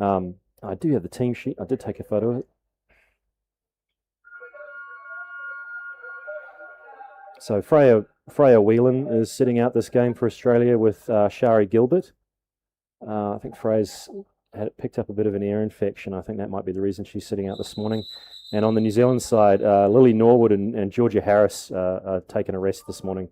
I do have the team sheet. I did take a photo of it. So Freya Whelan is sitting out this game for Australia with Shari Gilbert. I think Freya's picked up a bit of an ear infection. I think that might be the reason she's sitting out this morning. And on the New Zealand side, Lily Norwood and Georgia Harris are taking a rest this morning.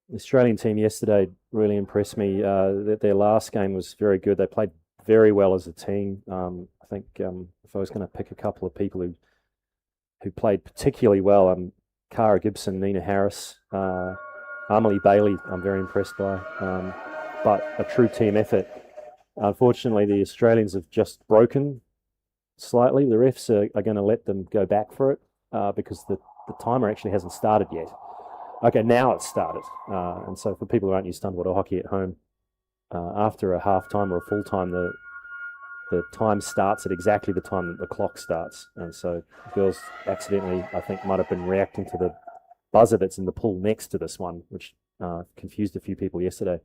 The Australian team yesterday really impressed me. Their last game was very good. They played very well as a team. I think if I was going to pick a couple of people who played particularly well, Cara Gibson, Nina Harris, Amelie Bailey, I'm very impressed by. But a true team effort. Unfortunately, the Australians have just broken slightly. The refs are going to let them go back for it because the timer actually hasn't started yet. Okay, now it's started. And so for people who aren't used to underwater hockey at home, after a half time or a full time, the time starts at exactly the time that the clock starts. And so girls accidentally, I think, might have been reacting to the buzzer that's in the pool next to this one, which confused a few people yesterday.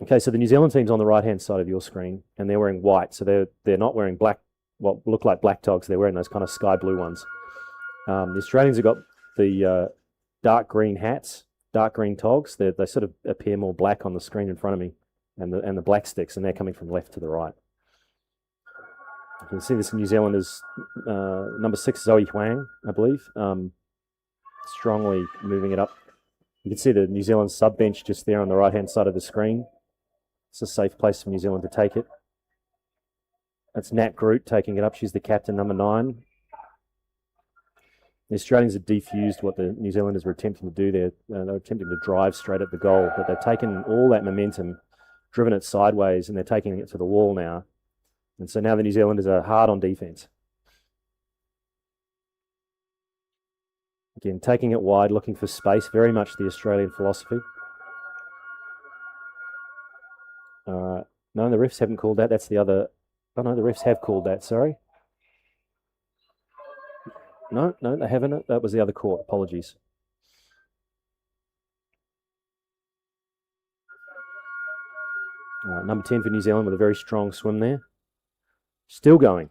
Okay, so the New Zealand team's on the right-hand side of your screen, and they're wearing white. So they're not wearing black, what look like black togs. They're wearing those kind of sky blue ones. The Australians have got the dark green hats, dark green togs. They sort of appear more black on the screen in front of me, and the black sticks, and they're coming from left to the right. You can see this in New Zealand is number 6, Zoe Huang, I believe, strongly moving it up. You can see the New Zealand sub bench just there on the right-hand side of the screen. It's a safe place for New Zealand to take it. That's Nat Groot taking it up. She's the captain, number 9. The Australians have defused what the New Zealanders were attempting to do there. They're attempting to drive straight at the goal, but they've taken all that momentum, driven it sideways, and they're taking it to the wall now. And so now the New Zealanders are hard on defence. Again, taking it wide, looking for space, very much the Australian philosophy. No, the refs haven't called that. That's the other. Oh, no, the refs have called that, sorry. No, they haven't. That was the other court. Apologies. Number 10 for New Zealand with a very strong swim there. Still going.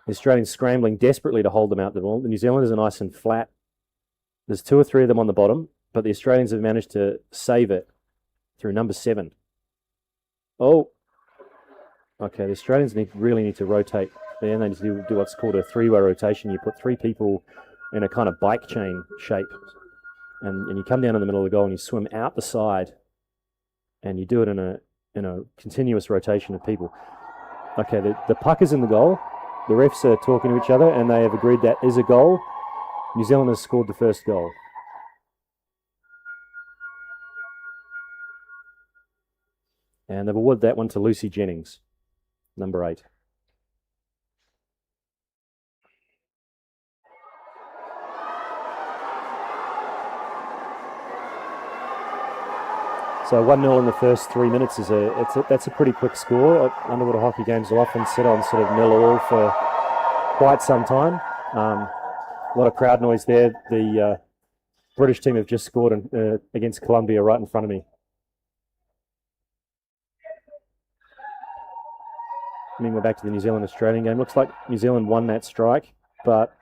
The Australians scrambling desperately to hold them out the ball. The New Zealanders are nice and flat. There's 2 or 3 of them on the bottom, but the Australians have managed to save it through number 7. Oh. Okay, the Australians really need to rotate. They need to do what's called a 3-way rotation. You put 3 people in a kind of bike chain shape, and you come down in the middle of the goal and you swim out the side, and you do it in a continuous rotation of people. Okay, the puck is in the goal. The refs are talking to each other, and they have agreed that is a goal. New Zealand has scored the first goal. And they've awarded that one to Lucy Jennings, number 8. So 1-0 in the first 3 minutes that's a pretty quick score. Underwater hockey games will often sit on sort of 0-0 for quite some time. A lot of crowd noise there. The British team have just scored against Colombia right in front of me. Meanwhile, back to the New Zealand-Australian game. Looks like New Zealand won that strike, but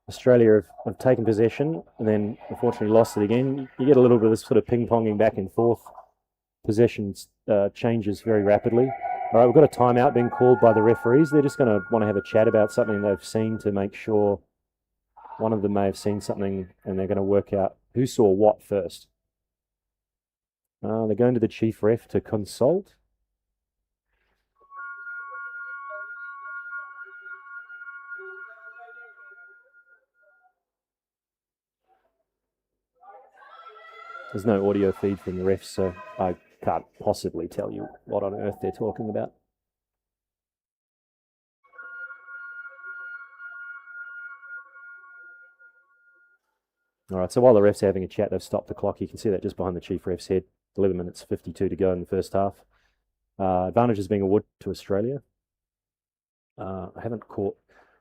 Australia have taken possession and then unfortunately lost it again. You get a little bit of this sort of ping-ponging back and forth. Possession changes very rapidly. All right, we've got a timeout being called by the referees. They're just going to want to have a chat about something they've seen to make sure one of them may have seen something, and they're going to work out who saw what first. They're going to the chief ref to consult. There's no audio feed from the refs, so I can't possibly tell you what on earth they're talking about. All right, so while the refs are having a chat, they've stopped the clock. You can see that just behind the chief ref's head. 11 minutes 52 to go in the first half. Advantage is being awarded to Australia. I haven't caught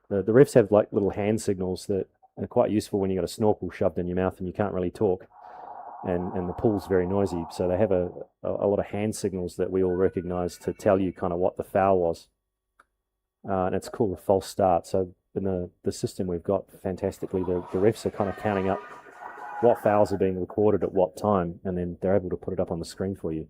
The refs have like little hand signals that are quite useful when you've got a snorkel shoved in your mouth and you can't really talk. And the pool's very noisy, so they have a lot of hand signals that we all recognise to tell you kind of what the foul was. And it's called a false start. So in the system we've got, fantastically, the refs are kind of counting up what fouls are being recorded at what time, and then they're able to put it up on the screen for you.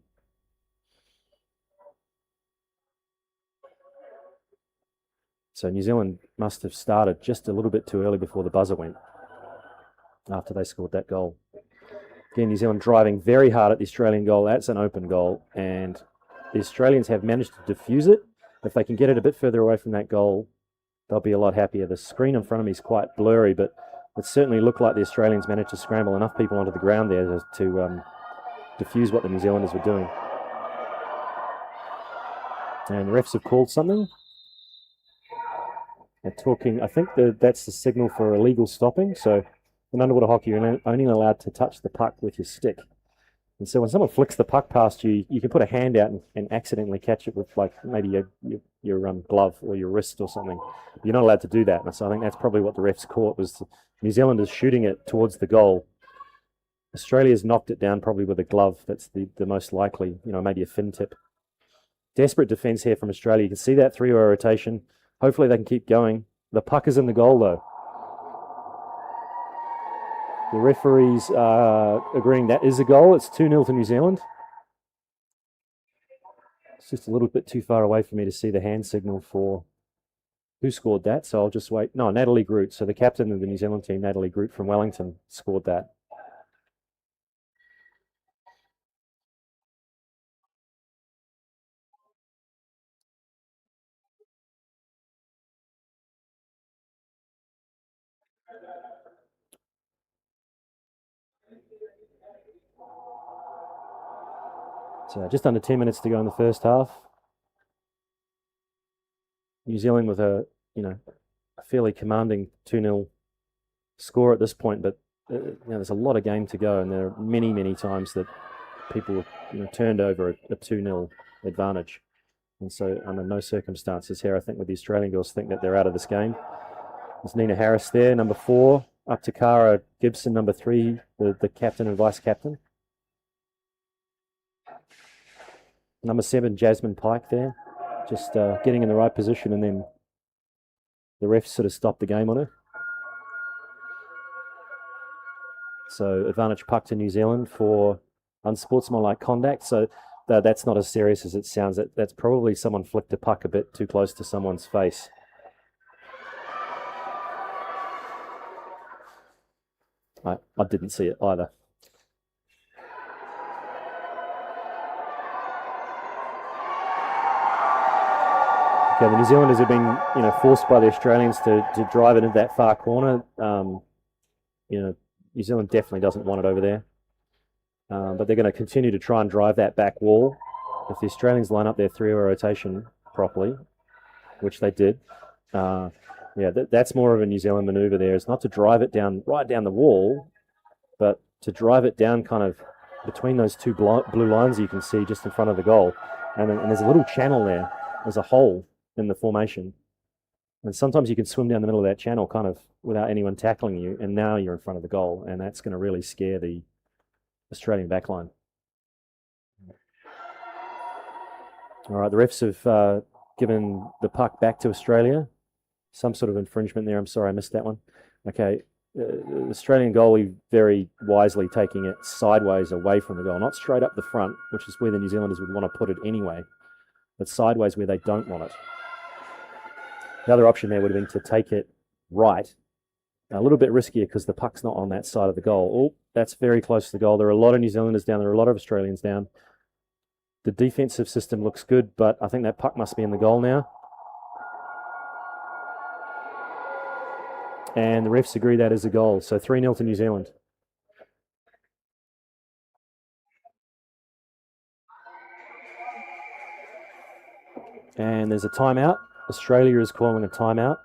So New Zealand must have started just a little bit too early before the buzzer went, after they scored that goal. Again, New Zealand driving very hard at the Australian goal. That's an open goal, and the Australians have managed to defuse it. If they can get it a bit further away from that goal, they'll be a lot happier. The screen in front of me is quite blurry, but it certainly looked like the Australians managed to scramble enough people onto the ground there to defuse what the New Zealanders were doing. And the refs have called something. They're talking, I think that's the signal for illegal stopping. So in underwater hockey, you're only allowed to touch the puck with your stick. And so when someone flicks the puck past you, you can put a hand out and accidentally catch it with like maybe your glove or your wrist or something. You're not allowed to do that. And so I think that's probably what the refs caught, was New Zealanders shooting it towards the goal. Australia's knocked it down probably with a glove. That's the most likely, maybe a fin tip. Desperate defence here from Australia. You can see that 3-way rotation. Hopefully they can keep going. The puck is in the goal though. The referees are agreeing that is a goal. It's 2-0 to New Zealand. It's just a little bit too far away for me to see the hand signal for who scored that, so I'll just wait. No, Natalie Groot. So the captain of the New Zealand team, Natalie Groot from Wellington, scored that. So just under 10 minutes to go in the first half. New Zealand with a fairly commanding 2-0 score at this point, but there's a lot of game to go, and there are many times that people have turned over a 2-0 advantage. And so under no circumstances here, I think, with the Australian girls think that they're out of this game. There's Nina Harris there, number 4, up to Cara Gibson, number 3, the captain and vice captain. Number 7, Jasmine Pike there, just getting in the right position, and then the refs sort of stopped the game on her. So advantage puck to New Zealand for unsportsmanlike conduct. So that's not as serious as it sounds. That's probably someone flicked a puck a bit too close to someone's face. I didn't see it either. Okay, the New Zealanders have been, forced by the Australians to drive it into that far corner. New Zealand definitely doesn't want it over there. But they're going to continue to try and drive that back wall. If the Australians line up their 3-way rotation properly, which they did, that's more of a New Zealand manoeuvre there. It's not to drive it down right down the wall, but to drive it down kind of between those two blue lines you can see just in front of the goal. And there's a little channel there. There's a hole in the formation. And sometimes you can swim down the middle of that channel kind of without anyone tackling you, and now you're in front of the goal, and that's going to really scare the Australian backline. All right, the refs have given the puck back to Australia. Some sort of infringement there. I'm sorry, I missed that one. Okay, the Australian goalie very wisely taking it sideways away from the goal, not straight up the front, which is where the New Zealanders would want to put it anyway, but sideways where they don't want it. The other option there would have been to take it right. A little bit riskier because the puck's not on that side of the goal. Oh, that's very close to the goal. There are a lot of New Zealanders down. There are a lot of Australians down. The defensive system looks good, but I think that puck must be in the goal now. And the refs agree that is a goal. So 3-0 to New Zealand. And there's a timeout. Australia is calling a timeout.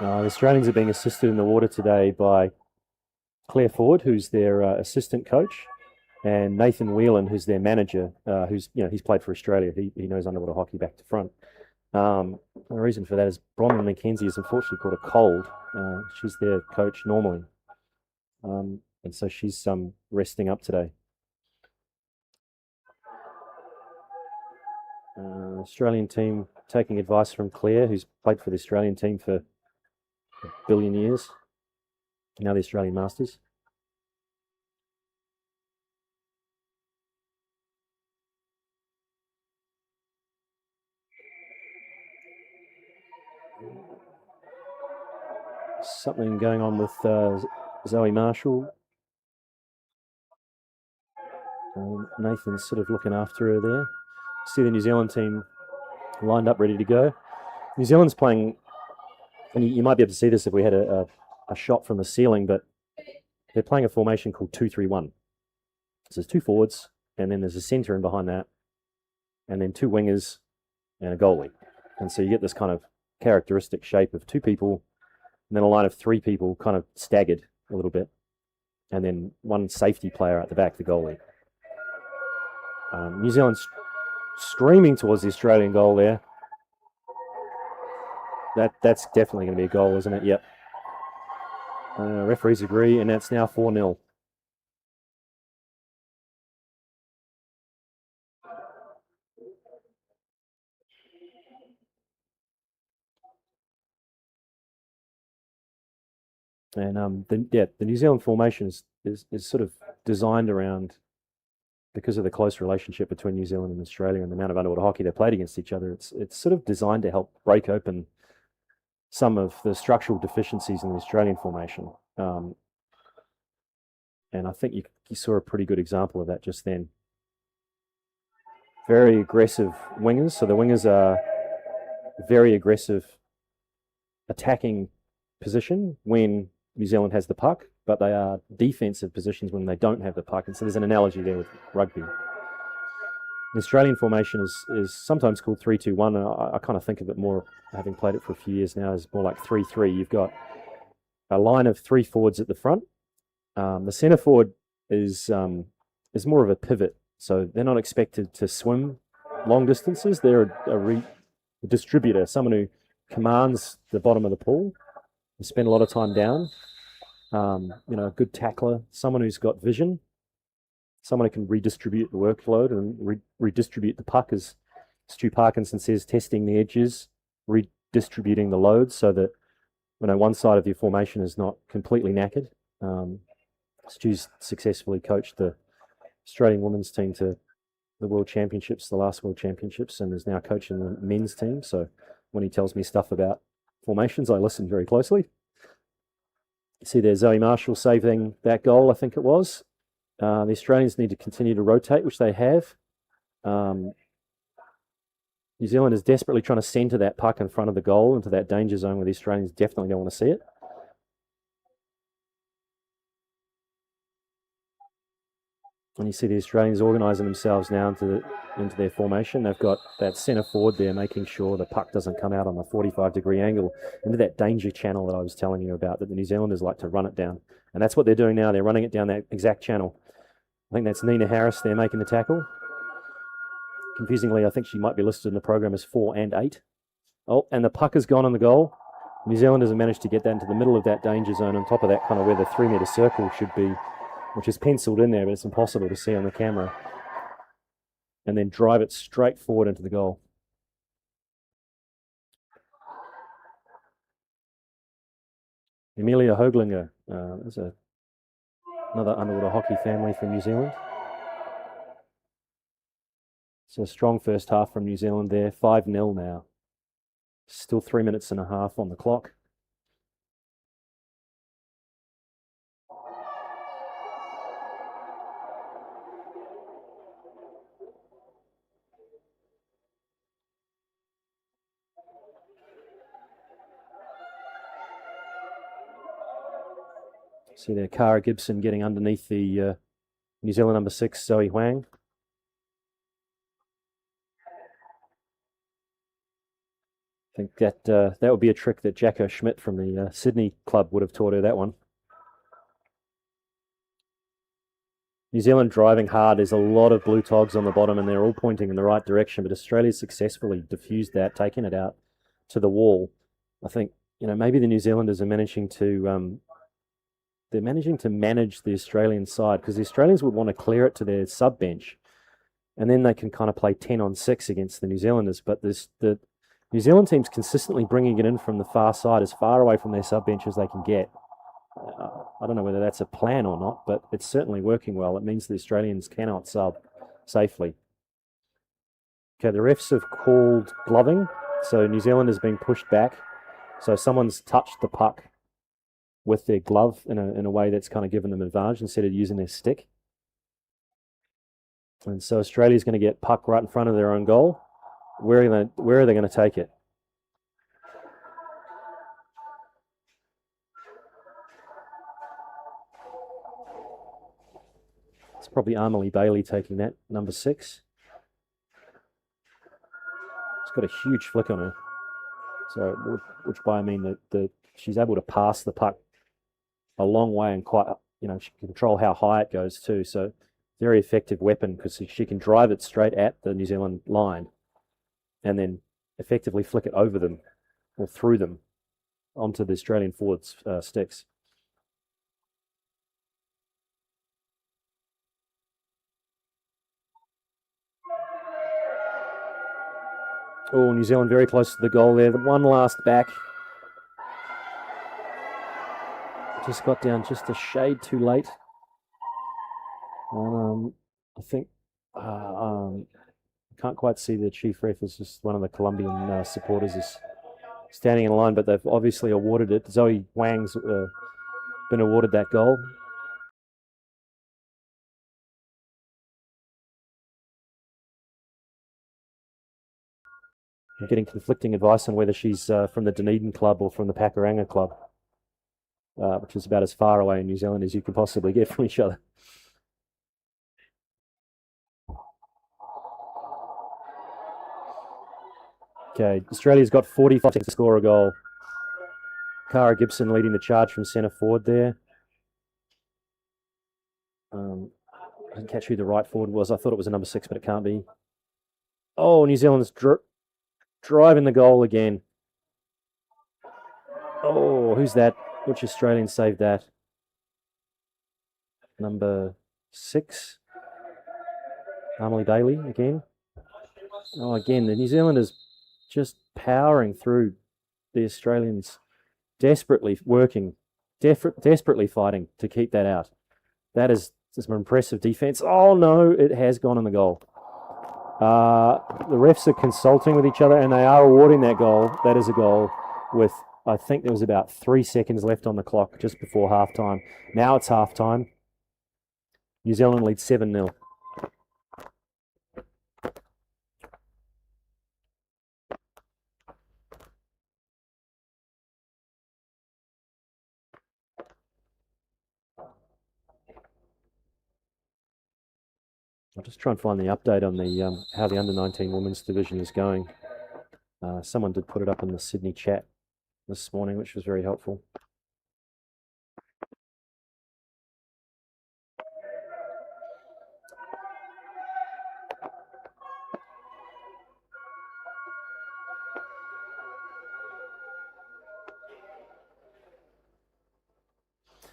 The Australians are being assisted in the water today by Claire Ford, who's their assistant coach, and Nathan Whelan, who's their manager, he's played for Australia. He knows underwater hockey back to front. The reason for that is Bronwyn McKenzie has unfortunately caught a cold. She's their coach normally. And so she's resting up today. Australian team taking advice from Claire, who's played for the Australian team for a billion years. Now the Australian Masters. Something going on with Zoe Marshall. Nathan's sort of looking after her there. See the New Zealand team lined up, ready to go. New Zealand's playing, and you might be able to see this if we had a shot from the ceiling, but they're playing a formation called 2-3-1. So there's two forwards, and then there's a centre in behind that, and then two wingers and a goalie. And so you get this kind of characteristic shape of two people, and then a line of three people kind of staggered a little bit, and then one safety player at the back, the goalie. New Zealand's streaming towards the Australian goal there. That's definitely going to be a goal, isn't it? Yep. Referees agree, and that's now 4-0. And the New Zealand formation is sort of designed around, because of the close relationship between New Zealand and Australia and the amount of underwater hockey they played against each other. It's sort of designed to help break open some of the structural deficiencies in the Australian formation. And I think you saw a pretty good example of that just then. Very aggressive wingers. So the wingers are very aggressive attacking position when New Zealand has the puck, but they are defensive positions when they don't have the puck. And so there's an analogy there with rugby. The Australian formation is sometimes called 3-2-1. I kind of think of it more, having played it for a few years now, as more like 3-3. You've got a line of three forwards at the front. The centre forward is more of a pivot, so they're not expected to swim long distances. They're a distributor, someone who commands the bottom of the pool and spend a lot of time down. A good tackler, someone who's got vision, someone who can redistribute the workload and redistribute the puck, as Stu Parkinson says, testing the edges, redistributing the load so that one side of your formation is not completely knackered. Stu's successfully coached the Australian women's team to the World Championships, the last World Championships, and is now coaching the men's team. So when he tells me stuff about formations, I listen very closely. You see there Zoe Marshall saving that goal, I think it was. The Australians need to continue to rotate, which they have. New Zealand is desperately trying to centre that puck in front of the goal into that danger zone where the Australians definitely don't want to see it. And you see the Australians organising themselves now into their formation. They've got that centre forward there making sure the puck doesn't come out on a 45-degree angle into that danger channel that I was telling you about, that the New Zealanders like to run it down. And that's what they're doing now. They're running it down that exact channel. I think that's Nina Harris there making the tackle. Confusingly, I think she might be listed in the program as 4 and 8. Oh, and the puck has gone on the goal. New Zealanders have managed to get that into the middle of that danger zone, on top of that kind of where the 3-metre circle should be, which is penciled in there, but it's impossible to see on the camera, and then drive it straight forward into the goal. Amelia Hoaglinger is another underwater hockey family from New Zealand. So a strong first half from New Zealand there, 5-0 now. Still 3 minutes and a half on the clock. See there, Cara Gibson getting underneath the New Zealand number 6, Zoe Huang. I think that would be a trick that Jacko Schmidt from the Sydney club would have taught her, that one. New Zealand driving hard. There's a lot of blue togs on the bottom, and they're all pointing in the right direction, but Australia successfully diffused that, taking it out to the wall. I think, maybe the New Zealanders are managing to manage the Australian side, because the Australians would want to clear it to their sub bench, and then they can kind of play 10-on-6 against the New Zealanders. But the New Zealand team's consistently bringing it in from the far side, as far away from their sub bench as they can get. I don't know whether that's a plan or not, but it's certainly working well. It means the Australians cannot sub safely. Okay, the refs have called gloving, so New Zealand has been pushed back. So someone's touched the puck with their glove in a way that's kind of given them advantage instead of using their stick. And so Australia's going to get puck right in front of their own goal. Where are they going to take it? It's probably Amelie Bailey taking that, number 6. It's got a huge flick on her. So, which by I mean that she's able to pass the puck a long way, and quite, she can control how high it goes too. So, very effective weapon, because she can drive it straight at the New Zealand line and then effectively flick it over them or through them onto the Australian forwards' sticks. Oh, New Zealand very close to the goal there. The one last back. Just got down just a shade too late. I think I can't quite see the chief ref. It's just one of the Colombian supporters is standing in line, but they've obviously awarded it. Zoe Wang's been awarded that goal. I'm getting conflicting advice on whether she's from the Dunedin club or from the Pakuranga club, which is about as far away in New Zealand as you can possibly get from each other. Okay, Australia's got 45 seconds to score a goal. Cara Gibson leading the charge from centre forward there. I didn't catch who the right forward was. I thought it was a number 6, but it can't be. Oh, New Zealand's driving the goal again. Oh, who's that? Which Australian saved that? Number 6. Amelie Bailey again. Oh, again, the New Zealanders just powering through the Australians, desperately working, desperately fighting to keep that out. That is some impressive defense. Oh, no, it has gone in the goal. The refs are consulting with each other, and they are awarding that goal. That is a goal with, I think there was about 3 seconds left on the clock just before halftime. Now it's halftime. New Zealand leads 7-0. I'll just try and find the update on the how the under-19 women's division is going. Someone did put it up in the Sydney chat this morning, which was very helpful.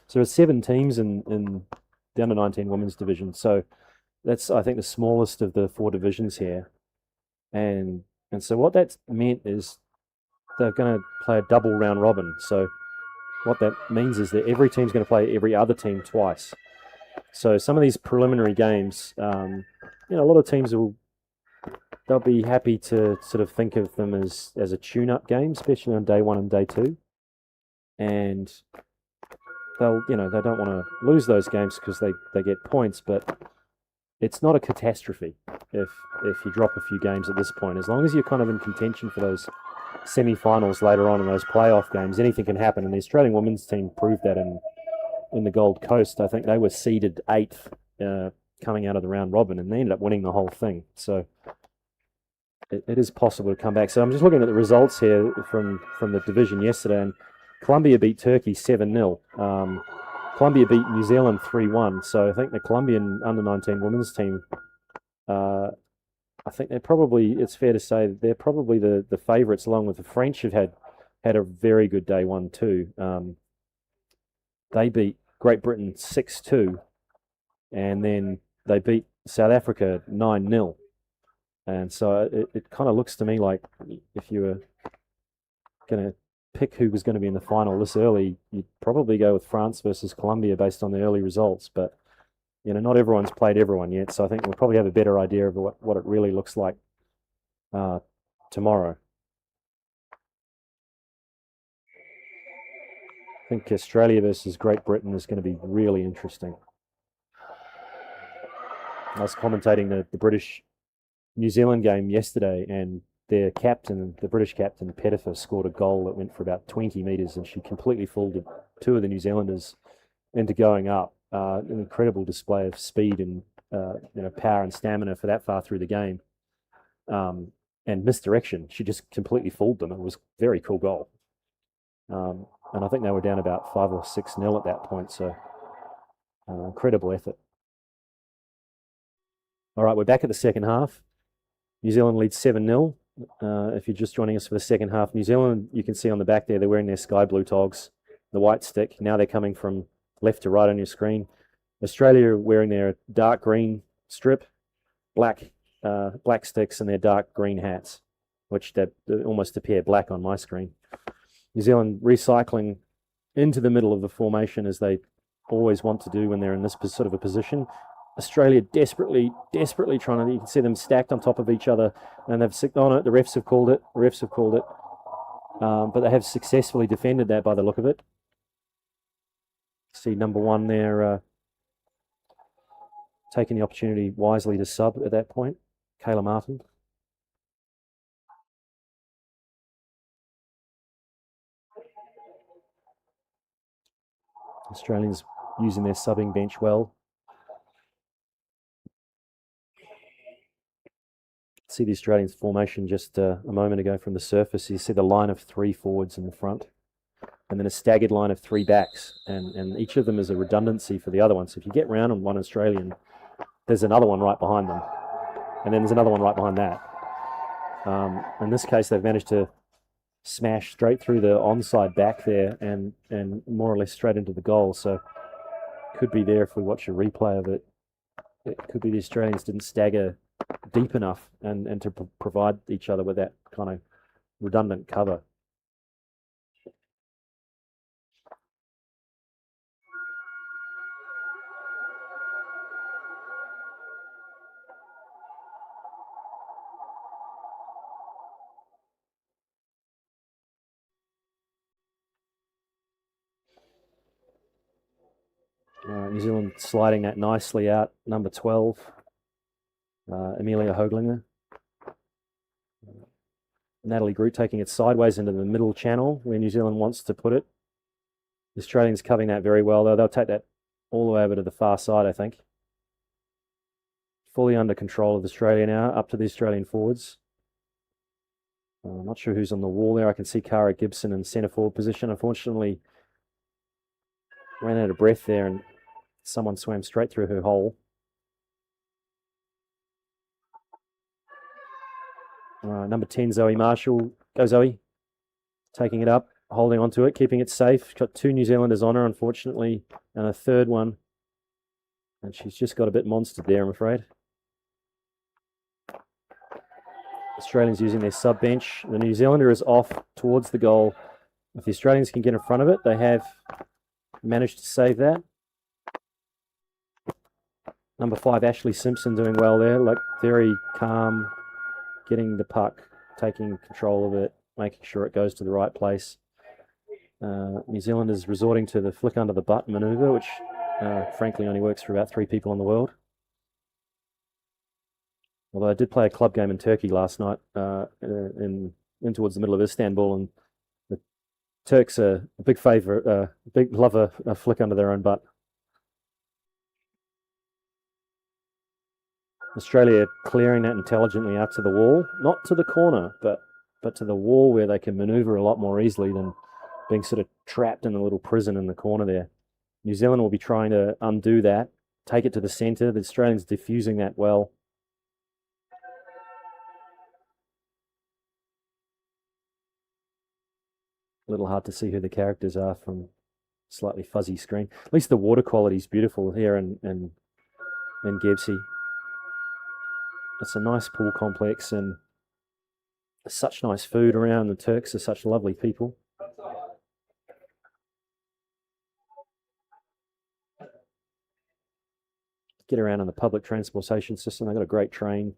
So there's 7 teams in the under-19 women's division. So that's, I think, the smallest of the 4 divisions here. And so what that's meant is they're going to play a double round robin. So what that means is that every team's going to play every other team twice. So some of these preliminary games, a lot of teams they'll be happy to sort of think of them as a tune-up game, especially on day 1 and day 2. And they don't want to lose those games because they get points, but it's not a catastrophe if you drop a few games at this point. As long as you're kind of in contention for those semi-finals later on in those playoff games, anything can happen. And the Australian women's team proved that in the Gold Coast. I think they were seeded 8th coming out of the round robin, and they ended up winning the whole thing. So it is possible to come back. So I'm just looking at the results here from the division yesterday, and Colombia beat Turkey 7-0. Colombia beat New Zealand 3-1. So I think the Colombian under-19 women's team are I think they're probably, it's fair to say, they're probably the favourites, along with the French have had a very good day one too. They beat Great Britain 6-2, and then they beat South Africa 9-0. And so it kind of looks to me like if you were going to pick who was going to be in the final this early, you'd probably go with France versus Colombia based on the early results. But not everyone's played everyone yet, so I think we'll probably have a better idea of what it really looks like tomorrow. I think Australia versus Great Britain is going to be really interesting. I was commentating the British New Zealand game yesterday, and their captain, the British captain, Pettifer, scored a goal that went for about 20 metres, and she completely fooled two of the New Zealanders into going up. An incredible display of speed and power and stamina for that far through the game. And misdirection, she just completely fooled them. It was a very cool goal. And I think they were down about 5 or 6-0 at that point, so incredible effort. All right, we're back at the second half. New Zealand leads 7-0. If you're just joining us for the second half, New Zealand, you can see on the back there, they're wearing their sky blue togs, the white stick. Now they're coming from left to right on your screen. Australia are wearing their dark green strip, black sticks, and their dark green hats, which they almost appear black on my screen. New Zealand recycling into the middle of the formation, as they always want to do when they're in this sort of a position. Australia desperately trying to, you can see them stacked on top of each other, and they've on it. The refs have called it. But they have successfully defended that by the look of it. See number one there taking the opportunity wisely to sub at that point, Kayla Martin. Australians using their subbing bench well. See the Australians formation just a moment ago from the surface. You see the line of 3 forwards in the front, and then a staggered line of 3 backs, and each of them is a redundancy for the other one. So if you get round on one Australian, there's another one right behind them, and then there's another one right behind that. In this case, they've managed to smash straight through the onside back there and more or less straight into the goal. So could be there if we watch a replay of it. It could be the Australians didn't stagger deep enough and to provide each other with that kind of redundant cover. New Zealand sliding that nicely out, number 12, Amelia Hoglinger. Natalie Groot taking it sideways into the middle channel where New Zealand wants to put it. The Australians covering that very well, though. They'll take that all the way over to the far side, I think. Fully under control of Australia now, up to the Australian forwards. I'm not sure who's on the wall there. I can see Cara Gibson in centre forward position. Unfortunately, ran out of breath there and someone swam straight through her hole. Number 10, Zoe Marshall. Go, Zoe. Taking it up, holding onto it, keeping it safe. Got 2 New Zealanders on her, unfortunately, and a third one. And she's just got a bit monstered there, I'm afraid. Australians using their sub bench. The New Zealander is off towards the goal. If the Australians can get in front of it, they have managed to save that. Number 5, Ashley Simpson, doing well there, like very calm, getting the puck, taking control of it, making sure it goes to the right place. New Zealand is resorting to the flick under the butt manoeuvre, which frankly only works for about 3 people in the world. Although I did play a club game in Turkey last night, in towards the middle of Istanbul, and the Turks are a big favourite, love a flick under their own butt. Australia clearing that intelligently out to the wall, not to the corner, but to the wall where they can manoeuvre a lot more easily than being sort of trapped in a little prison in the corner there. New Zealand will be trying to undo that, take it to the centre. The Australians diffusing that well. little hard to see who the characters are from slightly fuzzy screen. At least the water quality is beautiful here in GEBZE. It's a nice pool complex and such nice food around. The Turks are such lovely people. Get around in the public transportation system. They've got a great train.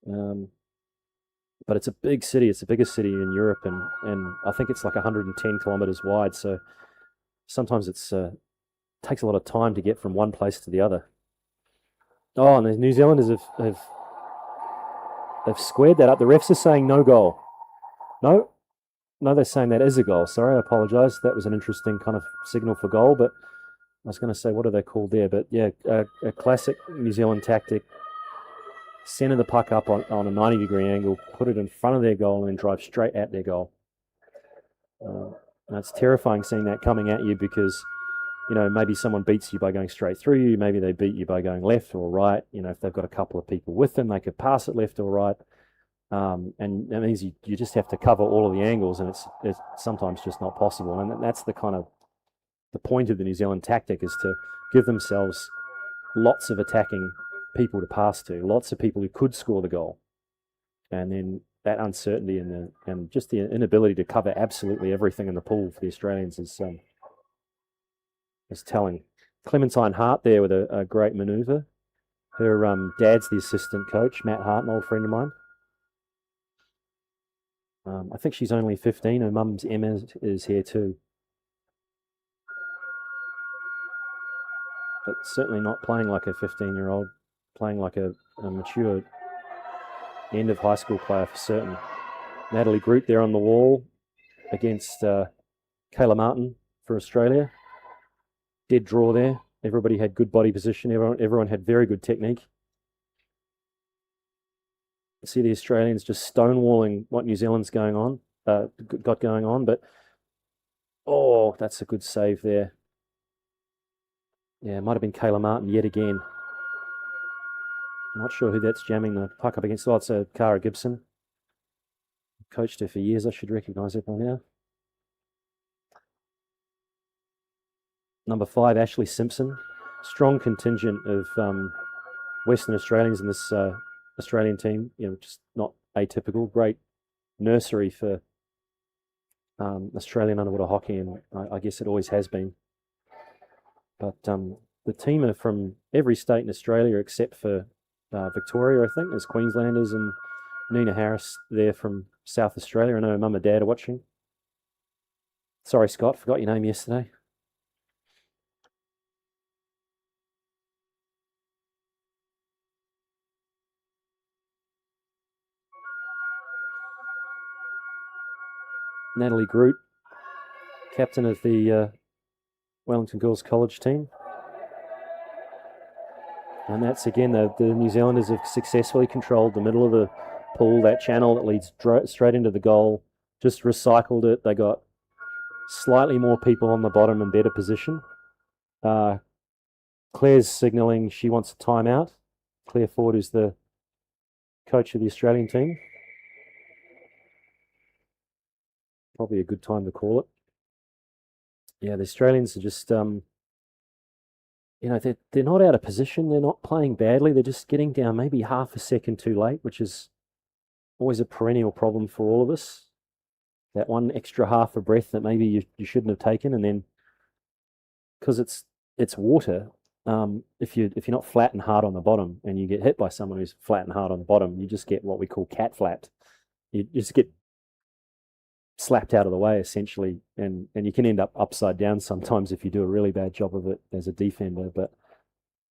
But it's a big city. It's the biggest city in Europe, and I think it's like 110 kilometers wide. So sometimes it's takes a lot of time to get from one place to the other. Oh, and the New Zealanders have squared that up. The refs are saying no goal. No, they're saying that is a goal. Sorry, I apologise. That was an interesting kind of signal for goal, but I was going to say, what are they called there? But yeah, a classic New Zealand tactic. Center the puck up on a 90-degree angle, put it in front of their goal, and then drive straight at their goal. It's terrifying seeing that coming at you because, you know, maybe someone beats you by going straight through you. Maybe they beat you by going left or right. You know, if they've got a couple of people with them, they could pass it left or right. And that means you just have to cover all of the angles, and it's sometimes just not possible. And that's the kind of the point of the New Zealand tactic, is to give themselves lots of attacking people to pass to, lots of people who could score the goal, and then that uncertainty and just the inability to cover absolutely everything in the pool for the Australians is telling. Clementine Hart there with a great manoeuvre. Her dad's the assistant coach, Matt Hart, an old friend of mine. I think she's only 15. Her mum's Emma is here too. But certainly not playing like a 15-year-old, playing like a mature end of high school player for certain. Natalie Groot there on the wall against Kayla Martin for Australia. Dead draw there. Everybody had good body position. Everyone had very good technique. See the Australians just stonewalling what New Zealand's got going on. But oh, that's a good save there. Yeah, it might have been Kayla Martin yet again. Not sure who that's jamming the puck up against. Oh, it's Cara Gibson. Coached her for years. I should recognise her by now. Number 5, Ashley Simpson. Strong contingent of Western Australians in this Australian team. You know, just not atypical. Great nursery for Australian underwater hockey, and I guess it always has been. But the team are from every state in Australia except for Victoria, I think. There's Queenslanders and Nina Harris there from South Australia. I know her mum and dad are watching. Sorry, Scott, forgot your name yesterday. Natalie Groot, captain of the Wellington Girls College team. And that's, again, the New Zealanders have successfully controlled the middle of the pool, that channel that leads straight into the goal, just recycled it. They got slightly more people on the bottom in better position. Claire's signalling she wants a timeout. Claire Ford is the coach of the Australian team. Probably a good time to call it. Yeah, the Australians are just, you know, they're not out of position. They're not playing badly. They're just getting down maybe half a second too late, which is always a perennial problem for all of us. That one extra half a breath that maybe you shouldn't have taken, and then because it's water, if you're not flat and hard on the bottom, and you get hit by someone who's flat and hard on the bottom, you just get what we call cat flapped. You just get slapped out of the way, essentially, and you can end up upside down sometimes if you do a really bad job of it as a defender. But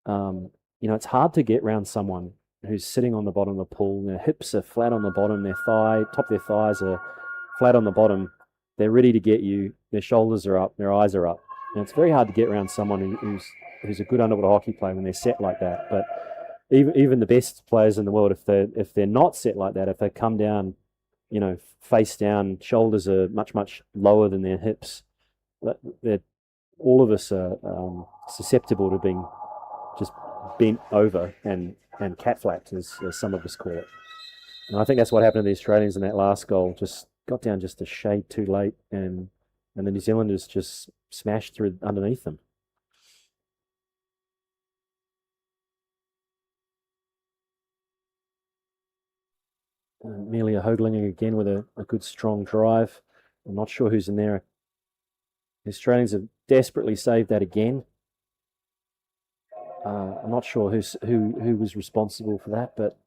you know, it's hard to get around someone who's sitting on the bottom of the pool. Their hips are flat on the bottom, top of their thighs are flat on the bottom. They're ready to get you. Their shoulders are up, their eyes are up, and it's very hard to get around someone who's a good underwater hockey player when they're set like that. But even the best players in the world, if they're not set like that, if they come down, you know, face down, shoulders are much lower than their hips, all of us are susceptible to being just bent over and cat flapped, as some of us call it. And I think that's what happened to the Australians in that last goal. Just got down just a shade too late, and the New Zealanders just smashed through underneath them. Amelia Hoagland again with a good strong drive. I'm not sure who's in there. The Australians have desperately saved that again. I'm not sure who was responsible for that, but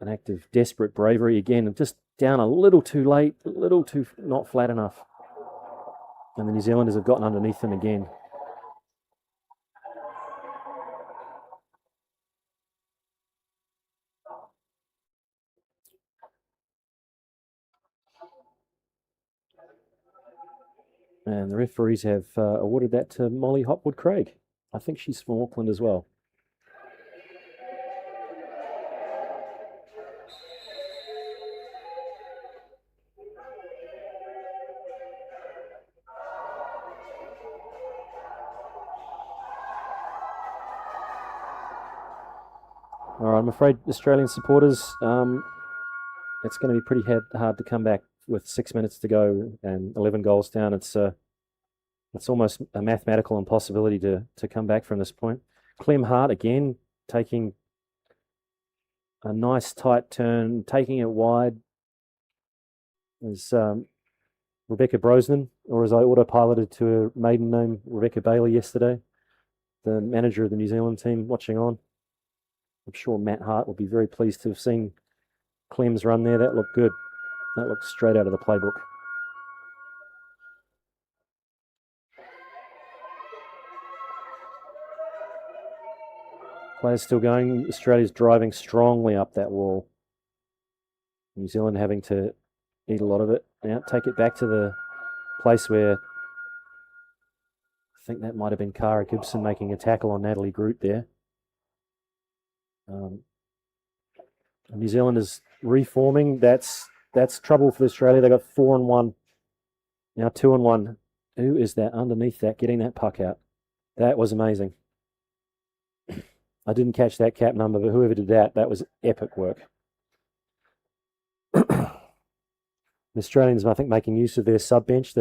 an act of desperate bravery again, and just down a little too late, a little too not flat enough. And the New Zealanders have gotten underneath them again. And the referees have awarded that to Molly Hopwood-Craig. I think she's from Auckland as well. All right, I'm afraid Australian supporters, it's going to be pretty hard to come back with 6 minutes to go and 11 goals down. It's almost a mathematical impossibility to come back from this point. Clem Hart again taking a nice tight turn, taking it wide. Is Rebecca Brosnan, or as I autopiloted to her maiden name, Rebecca Bailey yesterday, the manager of the New Zealand team, watching on. I'm sure Matt Hart will be very pleased to have seen Clem's run there. That looked good. That looked straight out of the playbook. Players still going. Australia's driving strongly up that wall. New Zealand having to eat a lot of it. Now take it back to the place where I think that might have been Cara Gibson making a tackle on Natalie Groot there. New Zealand is reforming. That's trouble for Australia. They got 4-1. Now 2-1. Who is that underneath that, getting that puck out? That was amazing. I didn't catch that cap number, but whoever did that was epic work. The Australians, I think, making use of their sub bench.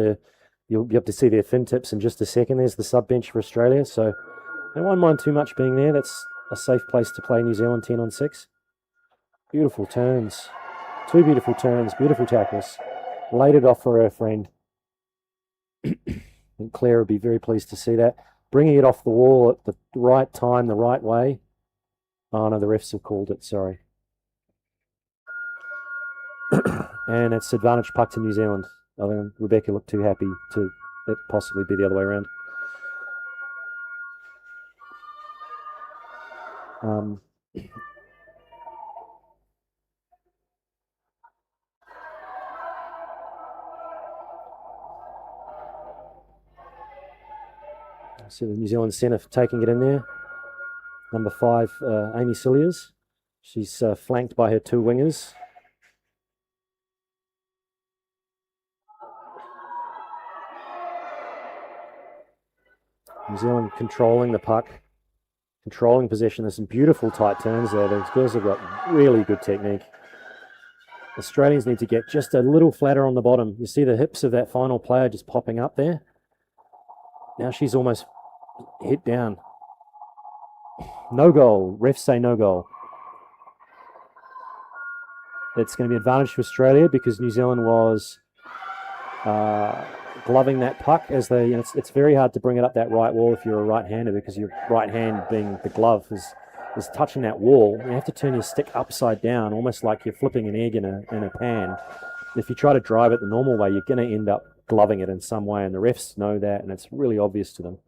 You'll be able to see their fin tips in just a second. There's the sub bench for Australia, so they won't mind too much being there. That's a safe place to play New Zealand 10-on-6. Beautiful turns. Two beautiful turns, beautiful tackles. Laid it off for her friend. And Claire would be very pleased to see that. Bringing it off the wall at the right time, the right way. Oh no, the refs have called it, sorry. And it's advantage puck to New Zealand. I think Rebecca looked too happy to it possibly be the other way around. See the New Zealand centre taking it in there. Number 5, Amy Cilliers. She's flanked by her 2 wingers. New Zealand controlling the puck, controlling possession. There's some beautiful tight turns there. Those girls have got really good technique. Australians need to get just a little flatter on the bottom. You see the hips of that final player just popping up there. Now she's almost hit down. No goal. Refs say no goal. It's going to be advantage for Australia because New Zealand was gloving that puck as they. It's very hard to bring it up that right wall if you're a right-hander because your right hand, being the glove, is touching that wall. You have to turn your stick upside down, almost like you're flipping an egg in a pan. If you try to drive it the normal way, you're going to end up gloving it in some way, and the refs know that, and it's really obvious to them.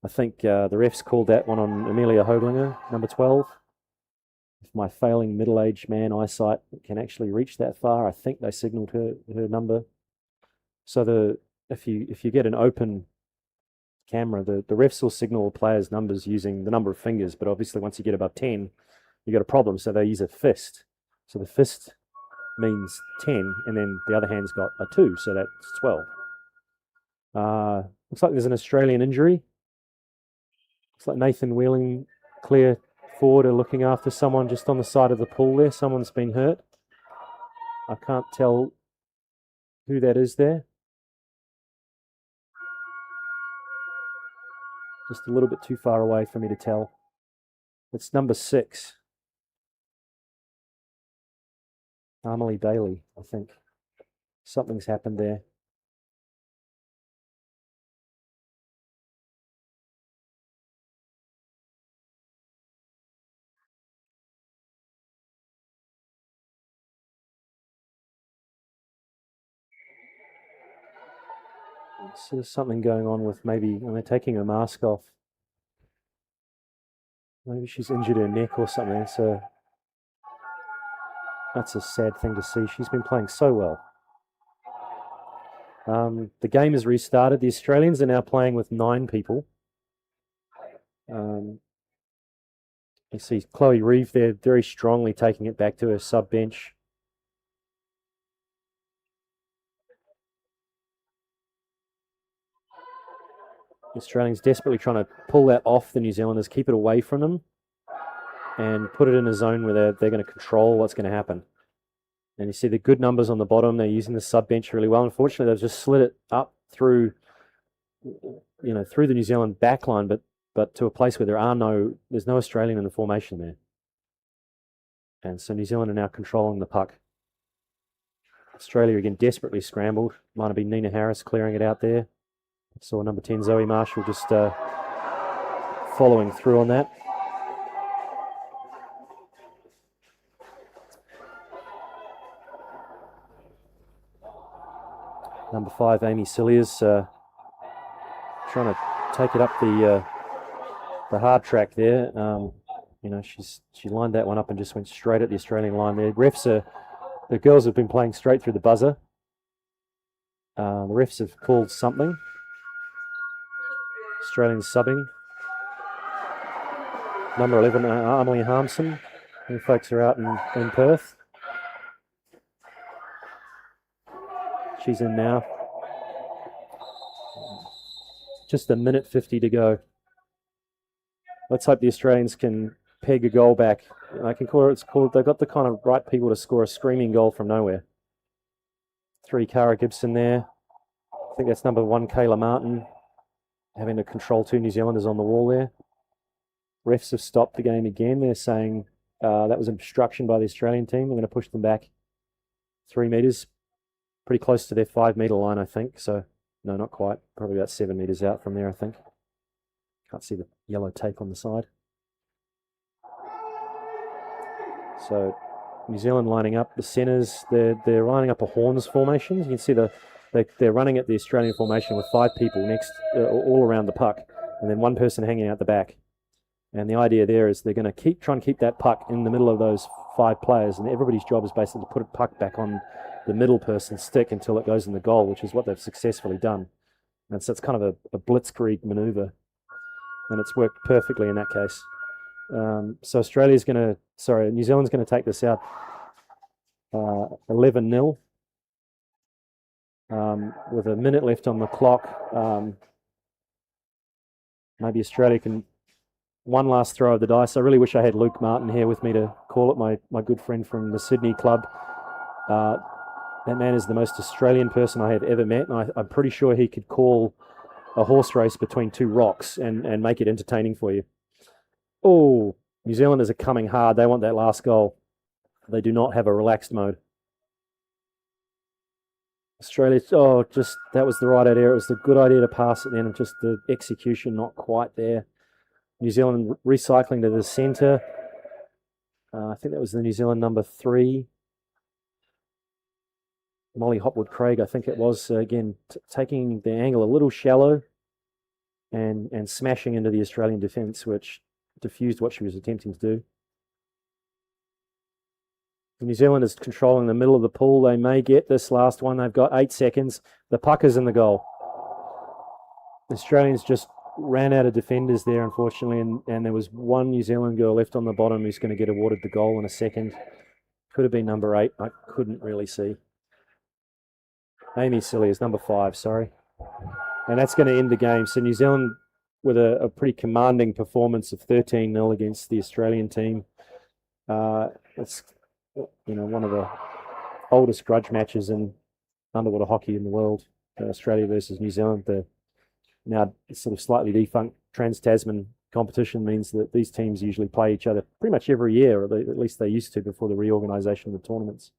I think the refs called that one on Amelia Hoagland, number 12. If my failing middle-aged man eyesight can actually reach that far, I think they signalled her number. So if you get an open camera, the refs will signal players' numbers using the number of fingers, but obviously once you get above 10, you got a problem. So they use a fist. So the fist means 10, and then the other hand's got a 2, so that's 12. Looks like there's an Australian injury. Looks like Nathan Wheeling, Claire Ford are looking after someone just on the side of the pool there. Someone's been hurt. I can't tell who that is there. Just a little bit too far away for me to tell. It's number 6. Amelie Bailey, I think. Something's happened there. So there's something going on with maybe when they're taking her mask off. Maybe she's injured her neck or something. So that's a sad thing to see. She's been playing so well. The game has restarted. The Australians are now playing with 9 people. You see Chloe Reeve there very strongly taking it back to her sub bench. The Australians desperately trying to pull that off the New Zealanders, keep it away from them, and put it in a zone where they're going to control what's going to happen. And you see the good numbers on the bottom. They're using the sub bench really well. Unfortunately, they've just slid it up through, through the New Zealand backline, but to a place where there's no Australian in the formation there. And so New Zealand are now controlling the puck. Australia again desperately scrambled. Might have been Nina Harris clearing it out there. Saw number 10 Zoe Marshall just following through on that. Number 5 Amy Cilliers trying to take it up the hard track there. She lined that one up and just went straight at the Australian line there. The girls have been playing straight through the buzzer. The refs have called something. Australians subbing. Number 11, Emily Harmson. The folks are out in Perth. She's in now. Just a minute 50 to go. Let's hope the Australians can peg a goal back. I can call it. They've got the kind of right people to score a screaming goal from nowhere. 3 Cara Gibson there. I think that's number 1 Kayla Martin, having to control 2 New Zealanders on the wall there. Refs have stopped the game again. They're saying that was obstruction by the Australian team. They're going to push them back 3 metres, pretty close to their 5 metre line, I think. So, no, not quite. Probably about 7 metres out from there, I think. Can't see the yellow tape on the side. So, New Zealand lining up the centres. They're lining up a horns formation. You can see they're running at the Australian formation with 5 people next, all around the puck, and then 1 person hanging out the back. And the idea there is they're going to try and keep that puck in the middle of those 5 players, and everybody's job is basically to put a puck back on the middle person's stick until it goes in the goal, which is what they've successfully done. And so it's kind of a blitzkrieg maneuver, and it's worked perfectly in that case. So New Zealand's going to take this out 11-0 with a minute left on the clock. Maybe Australia can. One last throw of the dice. I really wish I had Luke Martin here with me to call it, my good friend from the Sydney club. That man is the most Australian person I have ever met, and I'm pretty sure he could call a horse race between 2 rocks and make it entertaining for you. Oh, New Zealanders are coming hard. They want that last goal. They do not have a relaxed mode. Australia, that was the right idea. It was the good idea to pass it then, just the execution not quite there. New Zealand recycling to the centre. I think that was the New Zealand number 3. Molly Hopwood-Craig, I think it was. Again, taking the angle a little shallow and smashing into the Australian defence, which diffused what she was attempting to do. New Zealand is controlling the middle of the pool. They may get this last one. They've got 8 seconds. The puck is in the goal. The Australians just ran out of defenders there, unfortunately, and there was 1 New Zealand girl left on the bottom who's going to get awarded the goal in a second. Could have been number 8. I couldn't really see. Amy Cilliers, number 5, sorry. And that's going to end the game. So New Zealand with a pretty commanding performance of 13-0 against the Australian team. It's one of the oldest grudge matches in underwater hockey in the world. Australia versus New Zealand. The now sort of slightly defunct Trans-Tasman competition means that these teams usually play each other pretty much every year, or at least they used to before the reorganisation of the tournaments.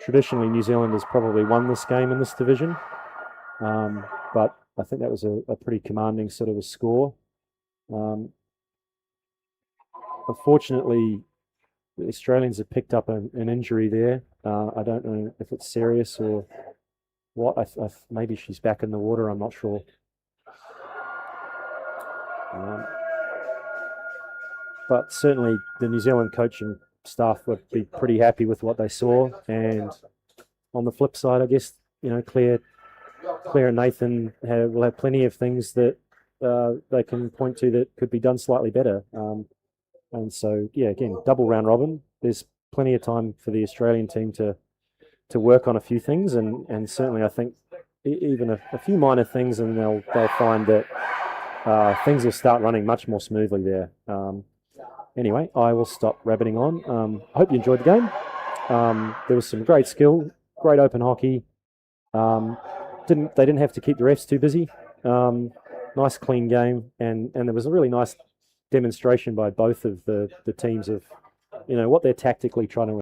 Traditionally, New Zealand has probably won this game in this division, but I think that was a pretty commanding sort of a score. Unfortunately, the Australians have picked up an injury there. I don't know if it's serious or what. Maybe she's back in the water. I'm not sure. But certainly the New Zealand coaching staff would be pretty happy with what they saw. And on the flip side, I guess, Claire and Nathan will have plenty of things that they can point to that could be done slightly better. And so, yeah, again, double round robin. There's plenty of time for the Australian team to work on a few things, and certainly I think even a few minor things, and they'll find that things will start running much more smoothly there. Anyway, I will stop rabbiting on. I hope you enjoyed the game. There was some great skill, great open hockey. They didn't have to keep the refs too busy. Nice clean game, and there was a really nice demonstration by both of the teams of what they're tactically trying to